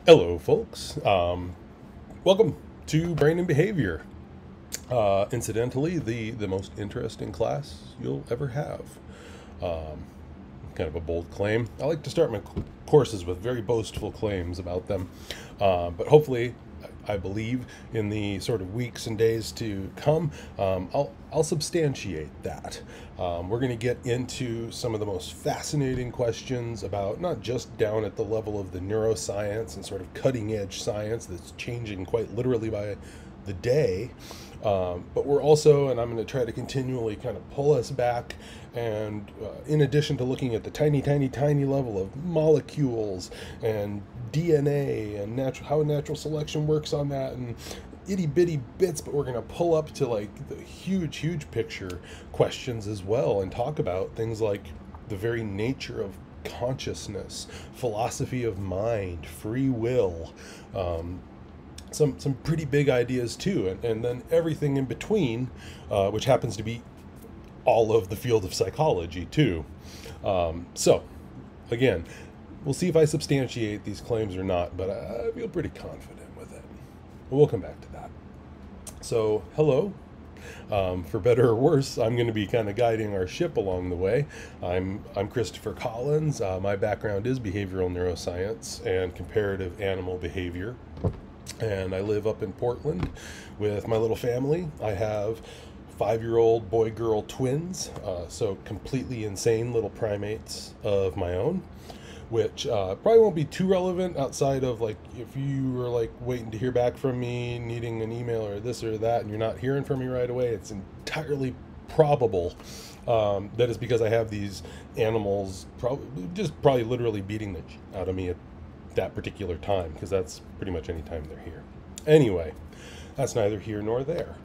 Hello, folks. Welcome to Brain and Behavior. Incidentally, the most interesting class you'll ever have. Um, Kind of a bold claim. I like to start my courses with very boastful claims about them, but hopefully, I believe in the sort of weeks and days to come, I'll substantiate that. We're going to get into some of the most fascinating questions about not just down at the level of the neuroscience and sort of cutting edge science that's changing quite literally by the day, but we're also, and I'm going to try to continually kind of pull us back. And in addition to looking at the tiny, tiny, tiny level of molecules and DNA and how natural selection works on that, and itty bitty bits, but we're going to pull up to like the huge, huge picture questions as well and talk about things like the very nature of consciousness, philosophy of mind, free will, some pretty big ideas too, and then everything in between, which happens to be all of the field of psychology too. So again, we'll see if I substantiate these claims or not, but I feel pretty confident with it. But we'll come back to that. So hello. For better or worse, I'm going to be kind of guiding our ship along the way. I'm Christopher Collins. My background is behavioral neuroscience and comparative animal behavior, and I live up in Portland with my little family. I have 5-year-old boy-girl twins, so completely insane little primates of my own, which probably won't be too relevant outside of like if you were like waiting to hear back from me, needing an email or this or that, and you're not hearing from me right away. It's entirely probable that is because I have these animals probably literally beating the out of me at that particular time, because that's pretty much any time they're here. Anyway, that's neither here nor there.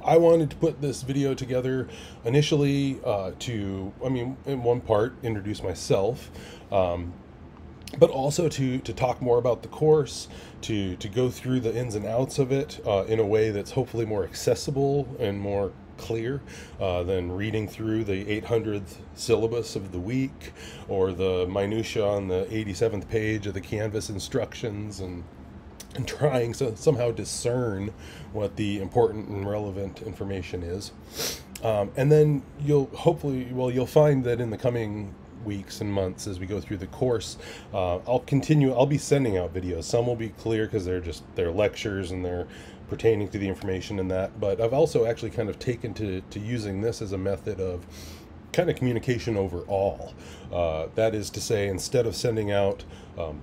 I wanted to put this video together initially in one part, introduce myself, but also to talk more about the course, to go through the ins and outs of it in a way that's hopefully more accessible and more clear than reading through the 800th syllabus of the week or the minutia on the 87th page of the Canvas instructions, and trying to somehow discern what the important and relevant information is. And then you'll find that in the coming weeks and months as we go through the course, I'll be sending out videos. Some will be clear because they're lectures and they're pertaining to the information in that, but I've also actually kind of taken to using this as a method of kind of communication overall. That is to say, instead of sending out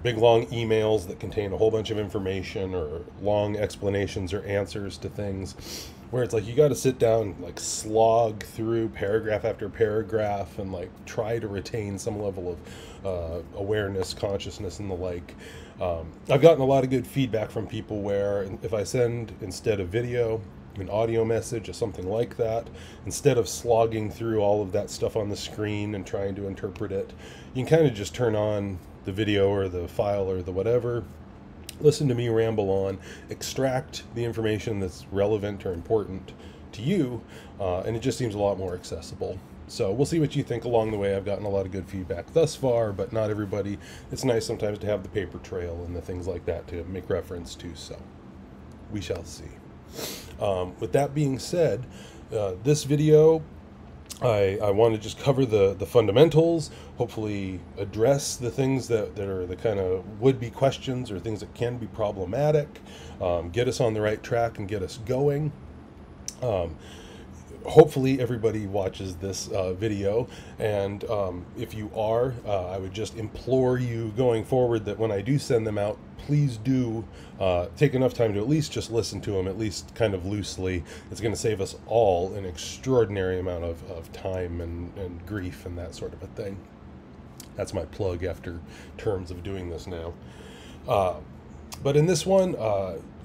big long emails that contain a whole bunch of information or long explanations or answers to things, where it's like you got to sit down, like slog through paragraph after paragraph and like try to retain some level of awareness, consciousness, and the like. I've gotten a lot of good feedback from people where if I send, instead of video, an audio message or something like that, instead of slogging through all of that stuff on the screen and trying to interpret it, you can kind of just turn on the video or the file or the whatever, listen to me ramble on, extract the information that's relevant or important to you, and it just seems a lot more accessible. So we'll see what you think along the way. I've gotten a lot of good feedback thus far, but not everybody. It's nice sometimes to have the paper trail and the things like that to make reference to, so we shall see. With that being said, this video, I want to just cover the fundamentals, hopefully address the things that are the kind of would-be questions or things that can be problematic, get us on the right track and get us going. Hopefully everybody watches this video, and if you are, I would just implore you going forward that when I do send them out, please do take enough time to at least just listen to them, at least kind of loosely. It's going to save us all an extraordinary amount of time and grief and that sort of a thing. That's my plug after terms of doing this now. But in this one,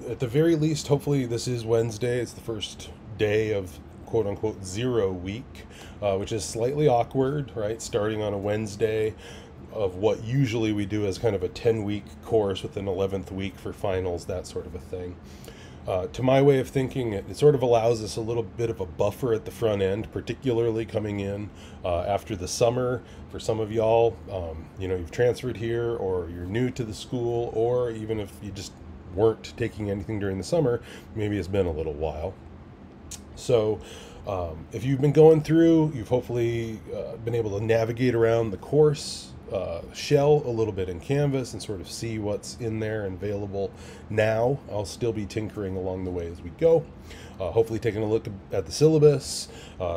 at the very least, hopefully this is Wednesday. It's the first day of quote-unquote 0 week, which is slightly awkward, right? Starting on a Wednesday of what usually we do as kind of a 10-week course with an 11th week for finals, that sort of a thing. To my way of thinking, it sort of allows us a little bit of a buffer at the front end, particularly coming in after the summer. For some of y'all, you've transferred here, or you're new to the school, or even if you just weren't taking anything during the summer, maybe it's been a little while. So if you've been going through, you've hopefully been able to navigate around the course shell a little bit in Canvas and sort of see what's in there and available now. I'll still be tinkering along the way as we go. Hopefully taking a look at the syllabus,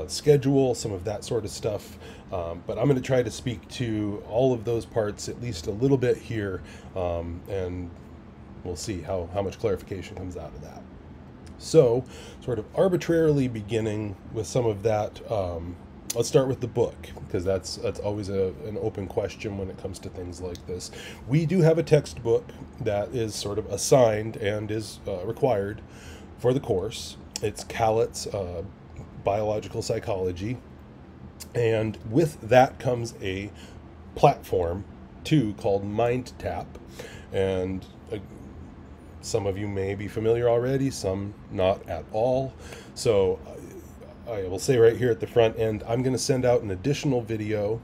schedule, some of that sort of stuff. But I'm going to try to speak to all of those parts at least a little bit here, and we'll see how much clarification comes out of that. So, sort of arbitrarily beginning with some of that, let's start with the book, because that's always an open question when it comes to things like this. We do have a textbook that is sort of assigned and is required for the course. It's Cowlitz Biological Psychology, and with that comes a platform too called MindTap, and some of you may be familiar already, some not at all. So I will say right here at the front end, I'm going to send out an additional video,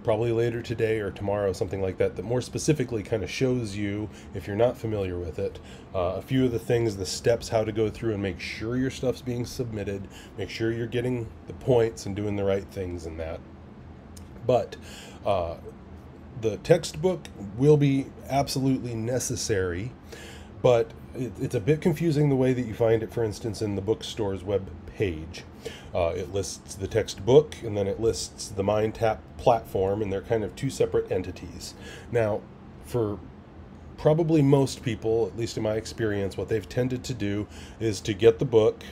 probably later today or tomorrow, something like that, that more specifically kind of shows you, if you're not familiar with it, a few of the things, the steps, how to go through and make sure your stuff's being submitted, make sure you're getting the points and doing the right things in that. But the textbook will be absolutely necessary, but it's a bit confusing the way that you find it, for instance, in the bookstore's web page. It lists the textbook, and then it lists the MindTap platform, and they're kind of two separate entities. Now, for probably most people, at least in my experience, what they've tended to do is to get the book,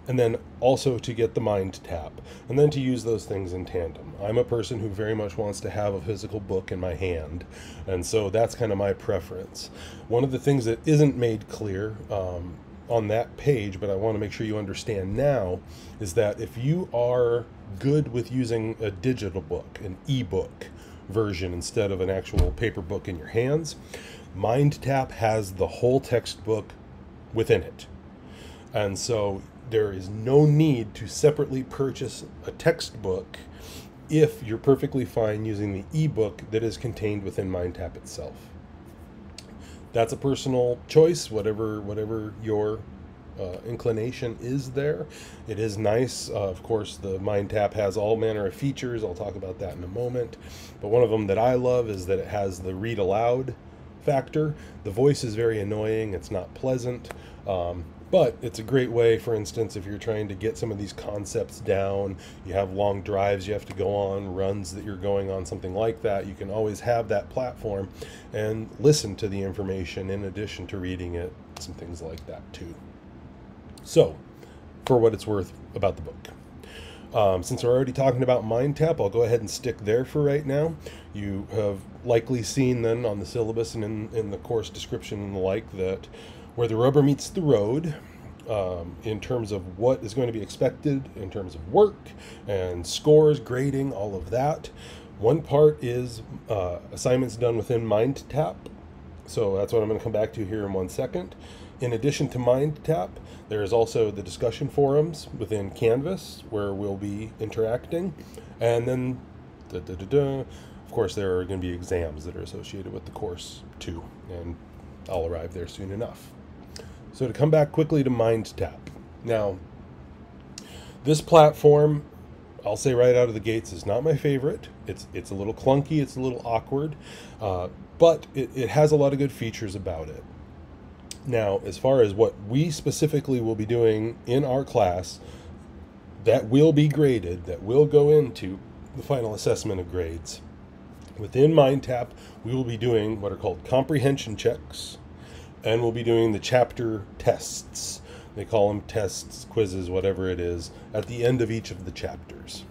and then also to get the MindTap, and then to use those things in tandem. I'm a person who very much wants to have a physical book in my hand, and so that's kind of my preference. One of the things that isn't made clear on that page, but I want to make sure you understand now, is that if you are good with using a digital book, an ebook version instead of an actual paper book in your hands, MindTap has the whole textbook within it. And so there is no need to separately purchase a textbook if you're perfectly fine using the ebook that is contained within MindTap itself. That's a personal choice, whatever your inclination is there. It is nice. Of course, the MindTap has all manner of features. I'll talk about that in a moment. But one of them that I love is that it has the read aloud factor. The voice is very annoying. It's not pleasant. But it's a great way, for instance, if you're trying to get some of these concepts down, you have long drives you have to go on, runs that you're going on, something like that, you can always have that platform and listen to the information in addition to reading it, some things like that too. So, for what it's worth about the book. Since we're already talking about MindTap, I'll go ahead and stick there for right now. You have likely seen then on the syllabus and in the course description and the like that where the rubber meets the road in terms of what is going to be expected in terms of work and scores, grading, all of that. One part is assignments done within MindTap. So that's what I'm going to come back to here in 1 second. In addition to MindTap, there is also the discussion forums within Canvas where we'll be interacting. And then, of course, there are going to be exams that are associated with the course too. And I'll arrive there soon enough. So to come back quickly to MindTap. Now, this platform, I'll say right out of the gates, is not my favorite. It's a little clunky, it's a little awkward, but it has a lot of good features about it. Now, as far as what we specifically will be doing in our class, that will be graded, that will go into the final assessment of grades. Within MindTap, we will be doing what are called comprehension checks, and we'll be doing the chapter tests. They call them tests, quizzes, whatever it is, at the end of each of the chapters.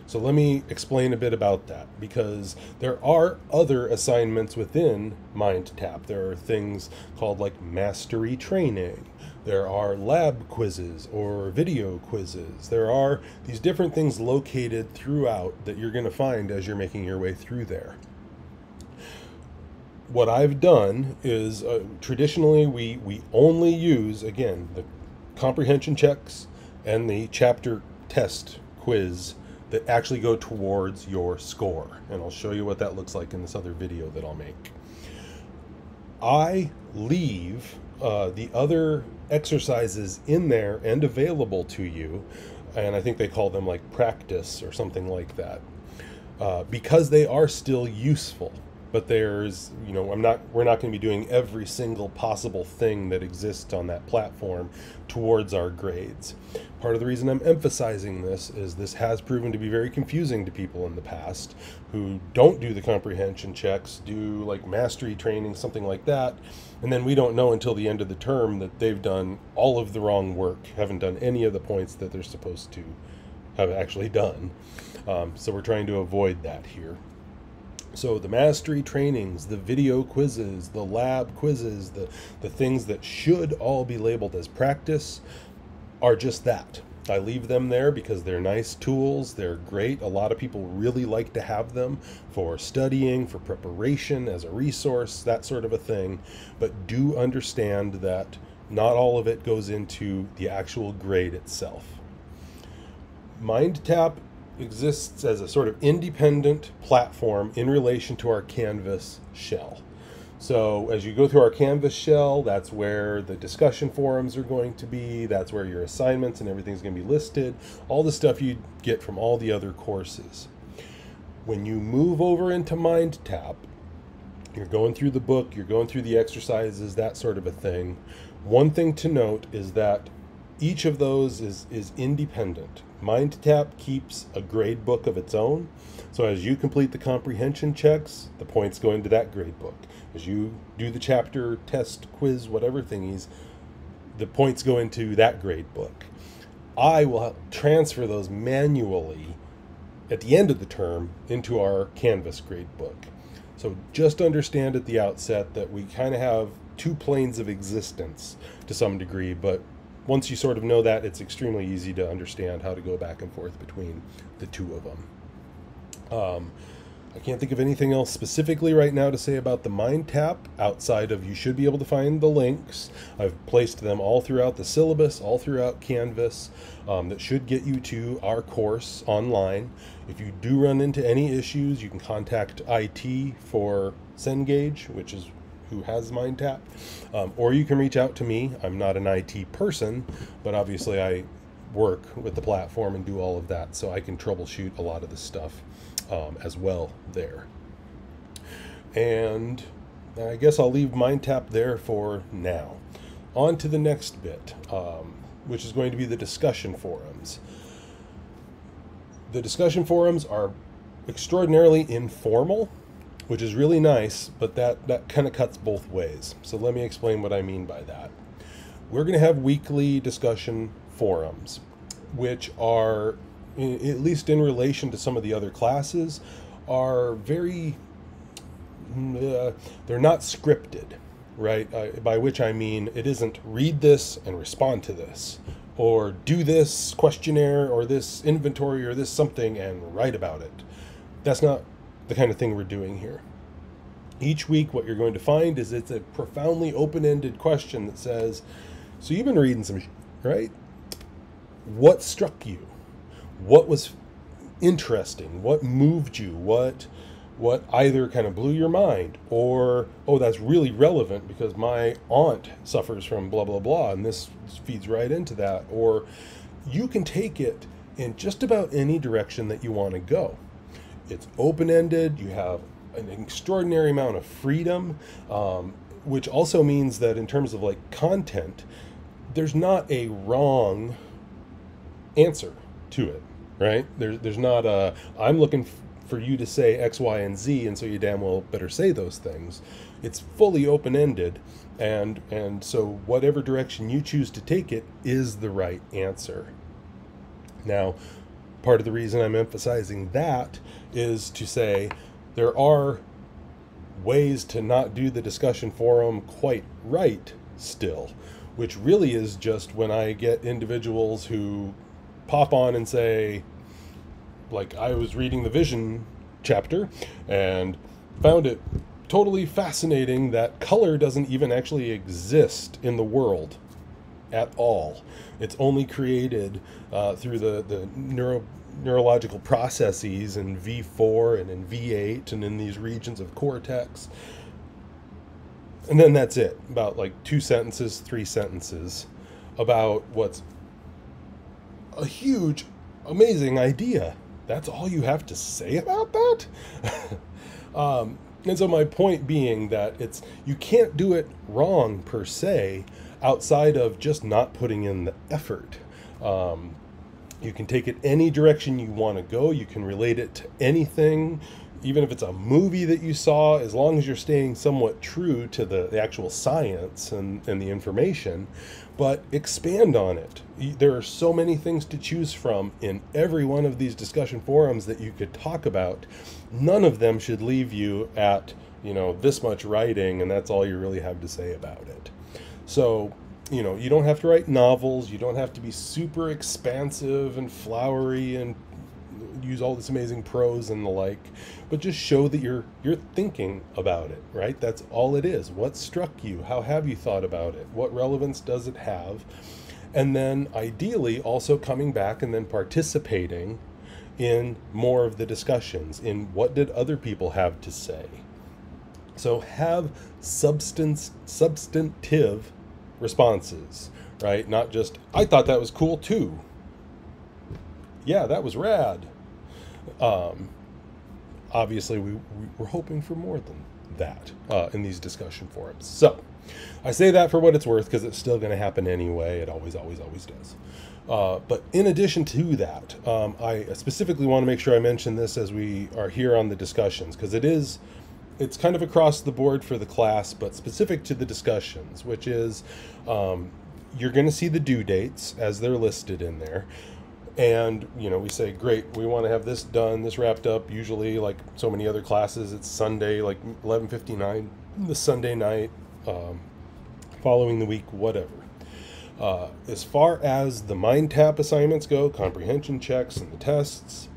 So let me explain a bit about that, because there are other assignments within MindTap. There are things called like mastery training. There are lab quizzes or video quizzes. There are these different things located throughout that you're going to find as you're making your way through there. what I've done is traditionally we only use, again, the comprehension checks and the chapter test quiz that actually go towards your score. And I'll show you what that looks like in this other video that I'll make. I leave the other exercises in there and available to you, and I think they call them like practice or something like that, because they are still useful. But there's, we're not going to be doing every single possible thing that exists on that platform towards our grades. Part of the reason I'm emphasizing this has proven to be very confusing to people in the past who don't do the comprehension checks, do like mastery training, something like that, and then we don't know until the end of the term that they've done all of the wrong work, haven't done any of the points that they're supposed to have actually done. So we're trying to avoid that here. So the mastery trainings, the video quizzes, the lab quizzes, the things that should all be labeled as practice are just that. I leave them there because they're nice tools. They're great. A lot of people really like to have them for studying, for preparation, as a resource, that sort of a thing. But do understand that not all of it goes into the actual grade itself. MindTap exists as a sort of independent platform in relation to our Canvas shell. So as you go through our Canvas shell, that's where the discussion forums are going to be, that's where your assignments and everything's going to be listed, all the stuff you get from all the other courses. When you move over into MindTap, you're going through the book, you're going through the exercises, that sort of a thing. One thing to note is that each of those is independent. MindTap keeps a grade book of its own. So as you complete the comprehension checks, the points go into that grade book. As you do the chapter, test, quiz, whatever thingies, the points go into that grade book. I will transfer those manually at the end of the term into our Canvas grade book. So just understand at the outset that we kind of have two planes of existence to some degree, but once you sort of know that, it's extremely easy to understand how to go back and forth between the two of them. I can't think of anything else specifically right now to say about the MindTap outside of you should be able to find the links. I've placed them all throughout the syllabus, all throughout Canvas, that should get you to our course online. If you do run into any issues, you can contact IT for Cengage, which is who has MindTap, or you can reach out to me. I'm not an IT person, but obviously I work with the platform and do all of that, so I can troubleshoot a lot of this stuff as well there. And I guess I'll leave MindTap there for now. On to the next bit, which is going to be the discussion forums. The discussion forums are extraordinarily informal, which is really nice, but that kind of cuts both ways. So let me explain what I mean by that. We're going to have weekly discussion forums, which are, at least in relation to some of the other classes, are very, they're not scripted, right? By which I mean it isn't read this and respond to this, or do this questionnaire or this inventory or this something and write about it. That's not the kind of thing we're doing here. Each week what you're going to find is it's a profoundly open-ended question that says, so you've been reading some right? What struck you? What was interesting? What moved you? What either kind of blew your mind, or, oh, that's really relevant because my aunt suffers from blah, blah, blah, and this feeds right into that. Or you can take it in just about any direction that you want to go. It's open-ended. You have an extraordinary amount of freedom, which also means that in terms of like content, there's not a wrong answer to it, right? There's not a, I'm looking for you to say X, Y, and Z, and so you damn well better say those things. It's fully open-ended, and so whatever direction you choose to take it is the right answer. Now, part of the reason I'm emphasizing that is to say there are ways to not do the discussion forum quite right still, which really is just when I get individuals who pop on and say, like, I was reading the vision chapter and found it totally fascinating that color doesn't even actually exist in the world at all. It's only created through the neurological processes in V4 and in V8 and in these regions of cortex. And then that's it. About like 2 sentences, 3 sentences about what's a huge, amazing idea. That's all you have to say about that? And so my point being that you can't do it wrong per se outside of just not putting in the effort. You can take it any direction you want to go. You can relate it to anything, even if it's a movie that you saw, as long as you're staying somewhat true to the actual science and the information, but expand on it. There are so many things to choose from in every one of these discussion forums that you could talk about. None of them should leave you at, this much writing and that's all you really have to say about it. So, you don't have to write novels. You don't have to be super expansive and flowery and use all this amazing prose and the like, but just show that you're thinking about it, right? That's all it is. What struck you? How have you thought about it? What relevance does it have? And then ideally also coming back and then participating in more of the discussions, in what did other people have to say. So have substantive responses, right? Not just, I thought that was cool too. Yeah, that was rad. Obviously, we're hoping for more than that in these discussion forums. So I say that for what it's worth, because it's still going to happen anyway. It always does. But in addition to that, I specifically want to make sure I mention this as we are here on the discussions, because it's kind of across the board for the class, but specific to the discussions, which is you're going to see the due dates as they're listed in there. And, we say, great, we want to have this done, this wrapped up. Usually, like so many other classes, it's Sunday, like 11:59, the Sunday night, following the week, whatever. As far as the MindTap assignments go, comprehension checks and the tests,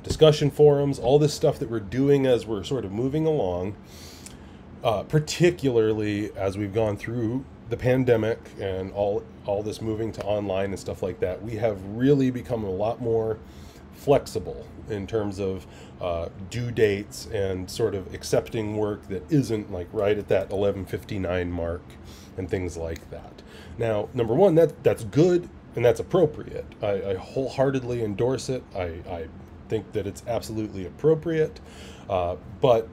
discussion forums, all this stuff that we're doing as we're sort of moving along, particularly as we've gone through the pandemic and all this moving to online and stuff like that, we have really become a lot more flexible in terms of due dates and sort of accepting work that isn't like right at that 11:59 mark and things like that. Now, number one, that's good and that's appropriate. I wholeheartedly endorse it. I think that it's absolutely appropriate. But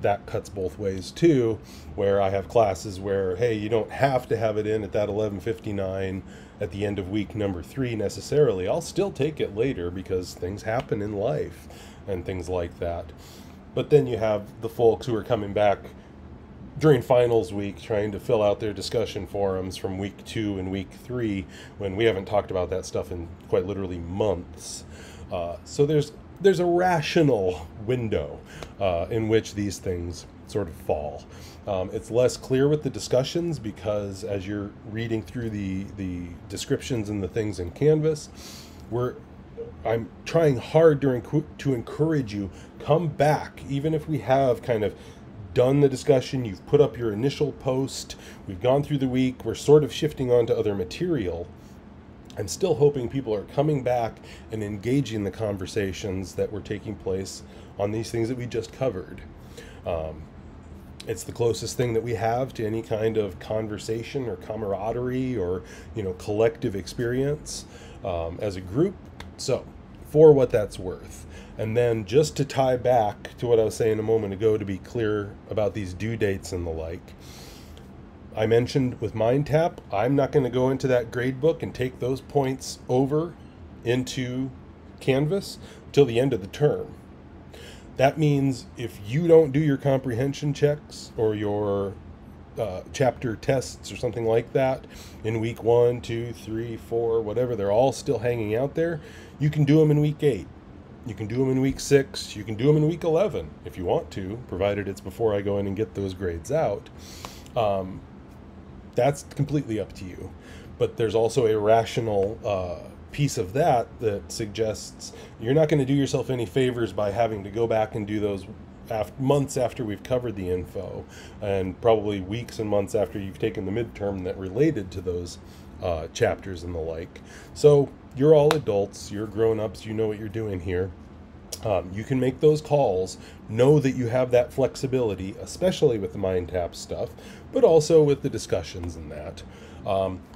that cuts both ways too, where I have classes where, hey, you don't have to have it in at that 11:59 at the end of week number 3 necessarily. I'll still take it later because things happen in life and things like that. But then you have the folks who are coming back during finals week trying to fill out their discussion forums from week 2 and week 3 when we haven't talked about that stuff in quite literally months. So there's a rational window in which these things sort of fall. It's less clear with the discussions because as you're reading through the descriptions and the things in Canvas, I'm trying hard to encourage you, come back, even if we have kind of done the discussion, you've put up your initial post, we've gone through the week, we're sort of shifting on to other material. I'm still hoping people are coming back and engaging the conversations that were taking place on these things that we just covered. It's the closest thing that we have to any kind of conversation or camaraderie or collective experience as a group. So, for what that's worth. And then just to tie back to what I was saying a moment ago, to be clear about these due dates and the like, I mentioned with MindTap, I'm not going to go into that grade book and take those points over into Canvas till the end of the term. That means if you don't do your comprehension checks or your chapter tests or something like that in week 1, 2, 3, 4, whatever, they're all still hanging out there, you can do them in week 8. You can do them in week 6. You can do them in week 11 if you want to, provided it's before I go in and get those grades out. That's completely up to you. But there's also a rational piece of that suggests you're not going to do yourself any favors by having to go back and do those months after we've covered the info, and probably weeks and months after you've taken the midterm that related to those chapters and the like. So you're all adults, you're grown-ups, you know what you're doing here. You can make those calls, know that you have that flexibility, especially with the MindTap stuff, but also with the discussions and that,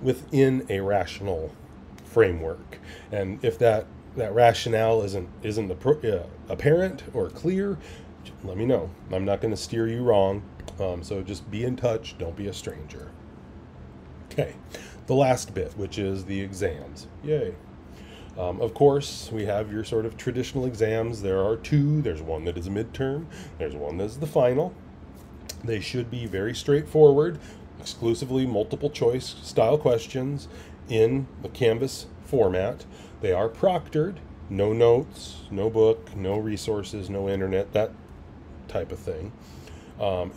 within a rational framework. And if that rationale isn't apparent or clear, let me know. I'm not going to steer you wrong. So just be in touch. Don't be a stranger. Okay, the last bit, which is the exams. Yay. Of course, we have your sort of traditional exams. There are two. There's one that is a midterm. There's one that is the final. They should be very straightforward, exclusively multiple choice style questions in the Canvas format. They are proctored, no notes, no book, no resources, no internet, that type of thing.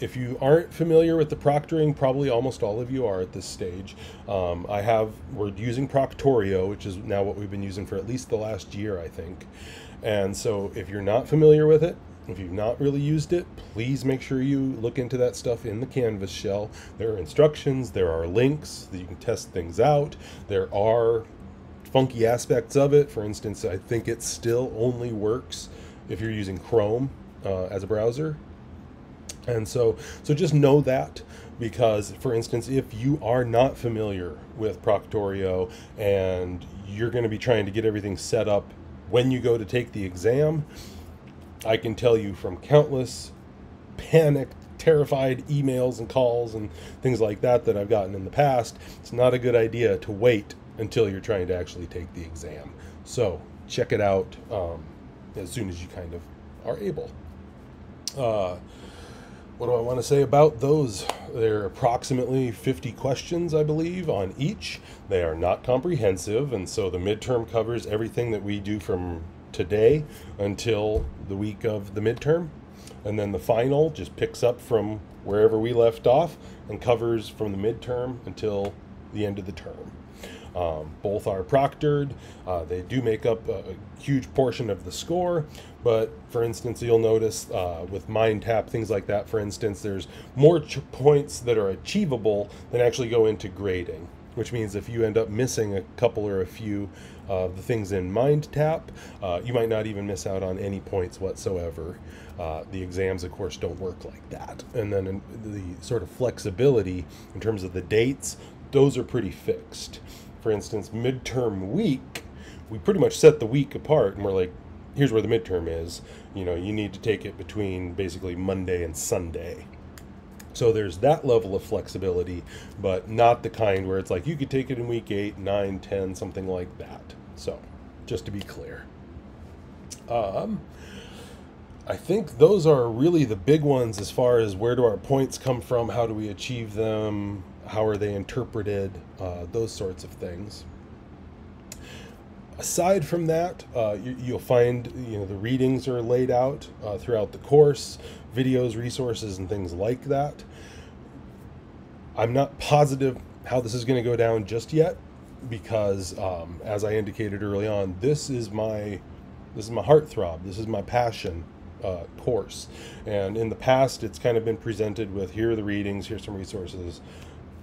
If you aren't familiar with the proctoring, probably almost all of you are at this stage. We're using Proctorio, which is now what we've been using for at least the last year, I think. And so if you're not familiar with it, if you've not really used it, please make sure you look into that stuff in the Canvas shell. There are instructions, there are links that you can test things out. There are funky aspects of it. For instance, I think it still only works if you're using Chrome as a browser. And so just know that, because, for instance, if you are not familiar with Proctorio and you're going to be trying to get everything set up when you go to take the exam, I can tell you from countless panicked, terrified emails and calls and things like that that I've gotten in the past, it's not a good idea to wait until you're trying to actually take the exam. So check it out as soon as you kind of are able. What do I want to say about those? There are approximately 50 questions, I believe, on each. They are not comprehensive, and so the midterm covers everything that we do from today until the week of the midterm. And then the final just picks up from wherever we left off and covers from the midterm until the end of the term. Both are proctored. They do make up a huge portion of the score, but for instance, you'll notice with MindTap, things like that, for instance, there's more points that are achievable than actually go into grading, which means if you end up missing a couple or a few of the things in MindTap, you might not even miss out on any points whatsoever. The exams, of course, don't work like that. And then the sort of flexibility in terms of the dates, those are pretty fixed. For instance, midterm week, we pretty much set the week apart, and we're like, here's where the midterm is. You know, you need to take it between basically Monday and Sunday. So there's that level of flexibility, but not the kind where it's like you could take it in week 8, 9, 10, something like that. So just to be clear. I think those are really the big ones as far as where do our points come from, how do we achieve them, how are they interpreted, those sorts of things. Aside from that, you'll find the readings are laid out throughout the course, videos, resources, and things like that. I'm not positive how this is going to go down just yet, because as I indicated early on, this is my heartthrob, this is my passion course. And in the past, it's kind of been presented with, here are the readings, here's some resources,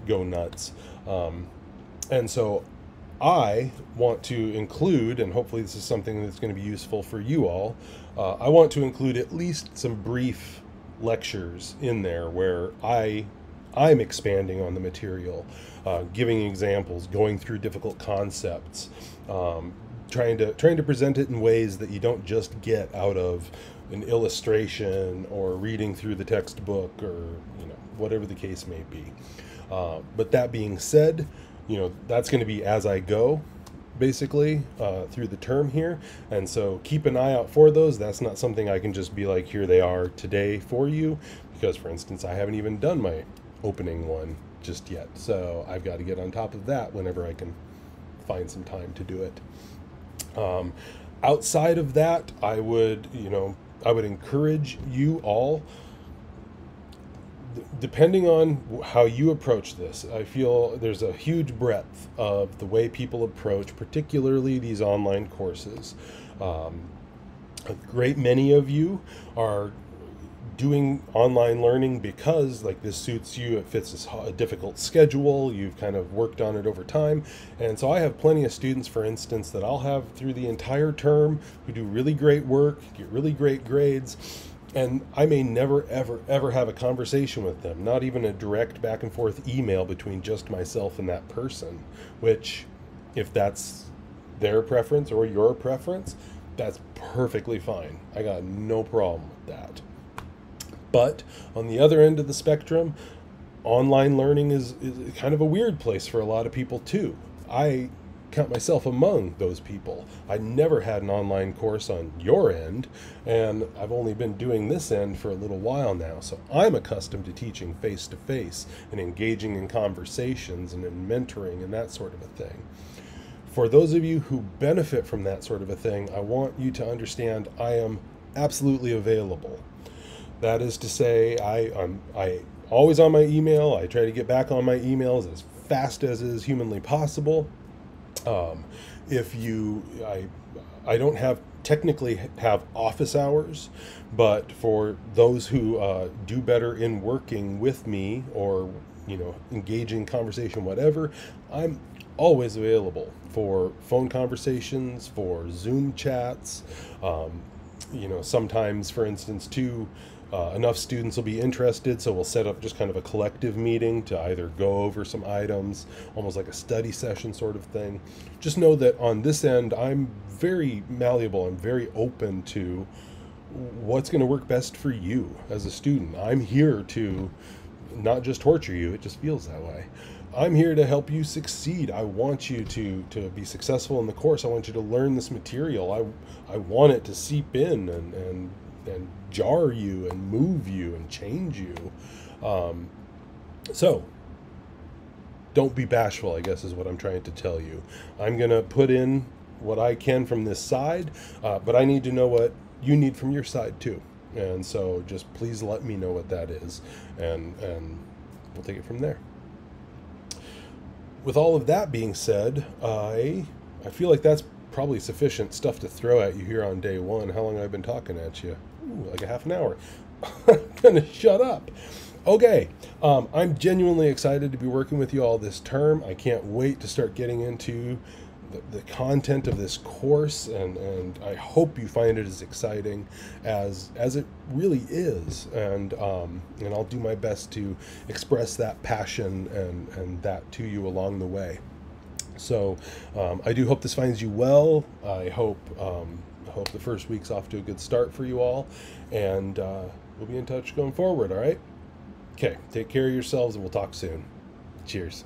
go nuts. And so I want to include, and hopefully this is something that's going to be useful for you all, I want to include at least some brief lectures in there where I'm expanding on the material, giving examples, going through difficult concepts, trying to present it in ways that you don't just get out of an illustration or reading through the textbook, or whatever the case may be. But that being said, that's going to be as I go, basically, through the term here. And so keep an eye out for those. That's not something I can just be like, here they are today for you, because, for instance, I haven't even done my opening one just yet. So I've got to get on top of that whenever I can find some time to do it. Outside of that, I would encourage you all, depending on how you approach this, I feel there's a huge breadth of the way people approach, particularly these online courses. A great many of you are doing online learning because like this suits you, it fits a difficult schedule, you've kind of worked on it over time. And so I have plenty of students, for instance, that I'll have through the entire term who do really great work, get really great grades, and I may never ever have a conversation with them, not even a direct back and forth email between just myself and that person, which if that's their preference or your preference, that's perfectly fine. I got no problem with that. But on the other end of the spectrum, online learning is kind of a weird place for a lot of people too. I count myself among those people. I never had an online course on your end, and I've only been doing this end for a little while now, so I'm accustomed to teaching face-to-face and engaging in conversations and in mentoring and that sort of a thing. For those of you who benefit from that sort of a thing, I want you to understand I am absolutely available. That is to say, I'm always on my email. I try to get back on my emails as fast as is humanly possible. If you, I don't technically have office hours, but for those who do better in working with me or, engaging conversation, whatever, I'm always available for phone conversations, for Zoom chats. Sometimes, for instance, too, enough students will be interested, so we'll set up just kind of a collective meeting to either go over some items, almost like a study session sort of thing. Just know that on this end, I'm very malleable. I'm very open to what's going to work best for you as a student. I'm here to not just torture you, it just feels that way. I'm here to help you succeed. I want you to be successful in the course. I want you to learn this material. I want it to seep in and jar you and move you and change you. So don't be bashful, I guess is what I'm trying to tell you. I'm going to put in what I can from this side, but I need to know what you need from your side too. And so just please let me know what that is, and we'll take it from there. With all of that being said, I feel like that's probably sufficient stuff to throw at you here on day one. How long have I been talking at you? Ooh, like a half an hour. I'm gonna shut up. Okay, I'm genuinely excited to be working with you all this term. I can't wait to start getting into the content of this course, and I hope you find it as exciting as it really is. And I'll do my best to express that passion and that to you along the way. So I do hope this finds you well. I hope the first week's off to a good start for you all, and we'll be in touch going forward. All right. Okay. Take care of yourselves, and we'll talk soon. Cheers.